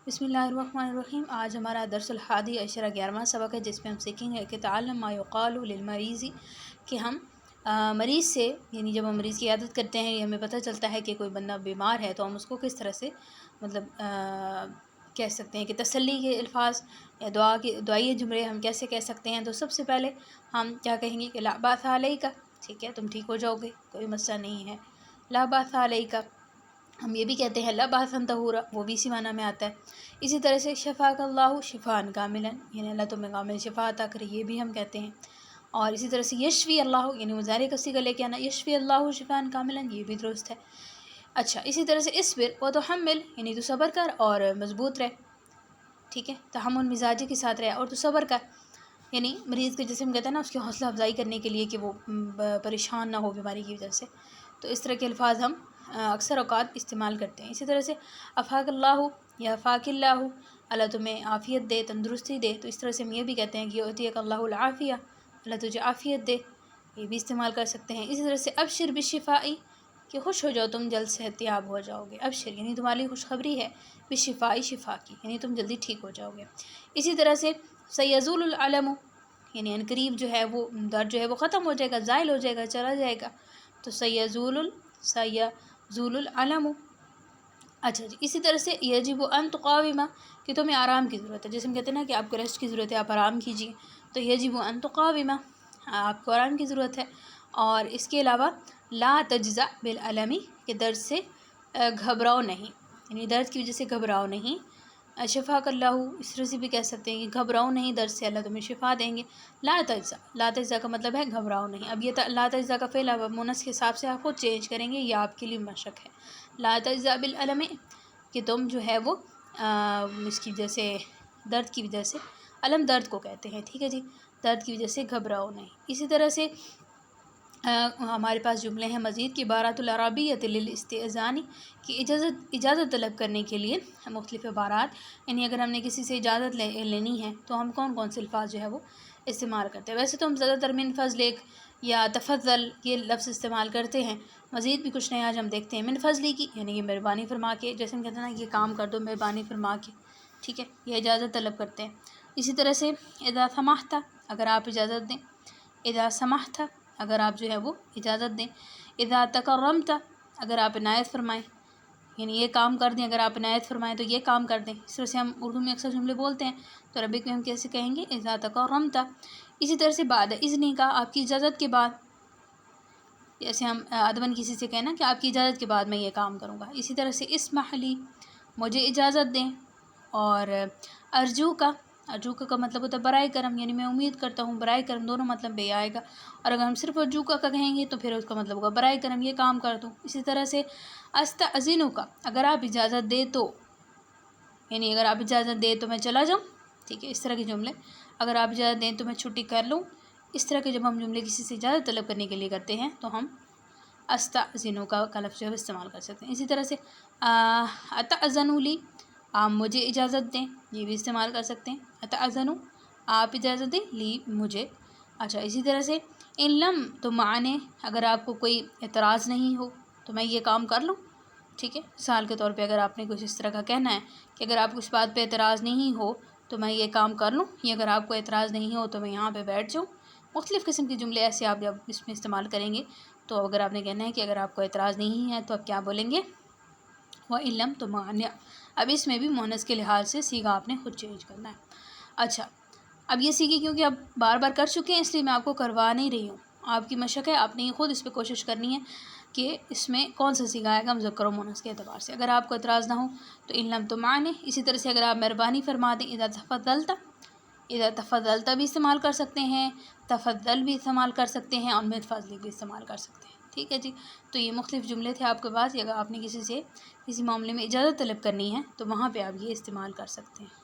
بسم اللہ الرحمن الرحیم۔ آج ہمارا درس الحادی عشرہ 11واں سبق ہے، جس میں ہم سیکھیں گے کہ تعلم ما یقال للمریض، کہ ہم مریض سے، یعنی جب ہم مریض کی عیادت کرتے ہیں ہمیں پتہ چلتا ہے کہ کوئی بندہ بیمار ہے تو ہم اس کو کس طرح سے مطلب کہہ سکتے ہیں کہ تسلی کے الفاظ یا دعائی جملے ہم کیسے کہہ سکتے ہیں۔ تو سب سے پہلے ہم کیا کہیں گے کہ لا باس علیک، ٹھیک ہے، تم ٹھیک ہو جاؤ گے، کوئی مسئلہ نہیں ہے، لا باس علیک۔ ہم یہ بھی کہتے ہیں لا باسن طہورا، وہ بھی اسی معنی میں آتا ہے۔ اسی طرح سے شفاک اللہ شفان کاملا، یعنی اللہ تمہیں کامل شفا عطا کرے، یہ بھی ہم کہتے ہیں۔ اور اسی طرح سے یشفی اللہ، یعنی مضارع کا صیغہ لے کے آنا، یشفی اللہ شفان کاملا، یہ بھی درست ہے۔ اچھا، اسی طرح سے اصبر وتحمل، یعنی تو صبر کر اور مضبوط رہ، ٹھیک ہے، تحمل مزاجی کے ساتھ رہ اور تو صبر کر، یعنی مریض کے جسم کہتے ہیں نا اس کی حوصلہ افزائی کرنے کے لیے کہ وہ پریشان نہ ہو بیماری کی وجہ سے، تو اس طرح کے الفاظ ہم اکثر اوقات استعمال کرتے ہیں۔ اسی طرح سے افاق اللہ یا فاق اللہ، اللہ تمہیں عافیت دے، تندرستی دے، تو اس طرح سے ہم یہ بھی کہتے ہیں کہ یعطیک اللہ العافیہ، اللہ تجھے عافیت دے، یہ بھی استعمال کر سکتے ہیں۔ اسی طرح سے ابشر بالشفاء، کہ خوش ہو جاؤ، تم جلد صحت یاب ہو جاؤ گے، ابشر یعنی تمہاری خوشخبری ہے، بالشفاء شفا کی، یعنی تم جلدی ٹھیک ہو جاؤ گے۔ اسی طرح سے سیزول العلم، یعنی عنقریب جو ہے وہ درد جو ہے وہ ختم ہو جائے گا، زائل ہو جائے گا، چلا جائے گا، تو سیزول العلم۔ اچھا جی، اسی طرح سے یجب ان تقاوم، کہ تمہیں آرام کی ضرورت ہے، جیسے ہم کہتے ہیں نا کہ آپ کو ریسٹ کی ضرورت ہے، آپ آرام کیجیے، تو یجب ان تقاوم، آپ کو آرام کی ضرورت ہے۔ اور اس کے علاوہ لا تجزع بالعلم، کہ درد سے گھبراؤ نہیں، یعنی درد کی وجہ سے گھبراؤ نہیں۔ شفاک اللہ، اس طرح سے بھی کہہ سکتے ہیں کہ گھبراؤ نہیں، درد سے اللہ تمہیں شفا دیں گے۔ لا تجزع، لا تجزع کا مطلب ہے گھبراؤ نہیں۔ اب یہ لا تجزع کا فعل اب مونث کے حساب سے آپ خود چینج کریں گے، یہ آپ کے لیے مشق ہے۔ لا تجزع بالعلم، کہ تم جو ہے وہ اس کی وجہ سے، درد کی وجہ سے، علم درد کو کہتے ہیں، ٹھیک ہے جی، درد کی وجہ سے گھبراؤ نہیں۔ اسی طرح سے ہمارے پاس جملے ہیں مزید کہ عبارات العربیۃ للاستئذان، کہ اجازت طلب کرنے کے لیے مختلف عبارات، یعنی اگر ہم نے کسی سے اجازت لینی ہے تو ہم کون کون سے الفاظ جو ہے وہ استعمال کرتے ہیں۔ ویسے تو ہم زیادہ تر من فضلک یا تفضل یہ لفظ استعمال کرتے ہیں، مزید بھی کچھ نئے آج ہم دیکھتے ہیں۔ من فضلی کی، یعنی یہ مہربانی فرما کے، جیسے ہم کہتے ہیں نا یہ کام کر دو مہربانی فرما کے، ٹھیک ہے، یہ اجازت طلب کرتے ہیں۔ اسی طرح سے اذا سمحت، اگر آپ اجازت دیں، اذا سمحت، اگر آپ جو ہے وہ اجازت دیں۔ اذا تکرمت، اگر آپ عنایت فرمائیں، یعنی یہ کام کر دیں، اگر آپ عنایت فرمائیں تو یہ کام کر دیں۔ اس طرح سے ہم اردو میں اکثر جملے بولتے ہیں، تو عربک میں ہم کیسے کہیں گے؟ اذا تکرمت۔ اسی طرح سے بعد اذن کا، آپ کی اجازت کے بعد، جیسے ہم ادباً کسی سے کہنا کہ آپ کی اجازت کے بعد میں یہ کام کروں گا۔ اسی طرح سے اسمح لی، مجھے اجازت دیں۔ اور ارجو کا مطلب ہوتا ہے برائے کرم، یعنی میں امید کرتا ہوں، برائے کرم دونوں مطلب بے آئے گا، اور اگر ہم صرف ارجو کا کہیں گے تو پھر اس کا مطلب ہوگا برائے کرم یہ کام کر دوں۔ اسی طرح سے استاذن کا، اگر آپ اجازت دیں تو، یعنی اگر آپ اجازت دیں تو میں چلا جاؤں، ٹھیک ہے، اس طرح کے جملے، اگر آپ اجازت دیں تو میں چھٹی کر لوں، اس طرح کے جب ہم جملے کسی سے اجازت طلب کرنے کے لیے کرتے ہیں تو ہم استاذن کا لفظ جو ہے استعمال کر سکتے ہیں۔ اسی طرح سے اتاذن لی، آپ مجھے اجازت دیں، یہ بھی استعمال کر سکتے ہیں۔ اتاذن، آپ اجازت دیں، لی مجھے۔ اچھا، اسی طرح سے ان لم تمعنی، اگر آپ کو کوئی اعتراض نہیں ہو تو میں یہ کام کر لوں، ٹھیک ہے، مثال کے طور پہ اگر آپ نے کچھ اس طرح کا کہنا ہے کہ اگر آپ کو اس بات پہ اعتراض نہیں ہو تو میں یہ کام کر لوں، یا اگر آپ کو اعتراض نہیں ہو تو میں یہاں پہ بیٹھ جاؤں۔ مختلف قسم کے جملے ایسے آپ جب اس میں استعمال کریں گے، تو اگر آپ نے کہنا ہے کہ اگر آپ کو اعتراض نہیں ہے تو آپ کیا بولیں گے؟ وَإِن لَمْ تُمَانِعْ۔ اب اس میں بھی مونث کے لحاظ سے صیغہ آپ نے خود چینج کرنا ہے۔ اچھا، اب یہ سیکھی کیونکہ آپ بار بار کر چکے ہیں اس لیے میں آپ کو کروا نہیں رہی ہوں، آپ کی مشق ہے، آپ نے خود اس پہ کوشش کرنی ہے کہ اس میں کون سا صیغہ آئے گا مذکر و مؤنث کے اعتبار سے۔ اگر آپ کو اعتراض نہ ہو تو ان لم تمعنی۔ اسی طرح سے اگر آپ مہربانی فرما دیں، اذا تفضلت، اذا تفضلت بھی استعمال کر سکتے ہیں، تفضل بھی استعمال کر سکتے ہیں، اور من فضلک بھی استعمال کر سکتے ہیں، ٹھیک ہے جی۔ تو یہ مختلف جملے تھے آپ کے پاس، اگر آپ نے کسی سے کسی معاملے میں اجازت طلب کرنی ہے تو وہاں پہ آپ یہ استعمال کر سکتے ہیں۔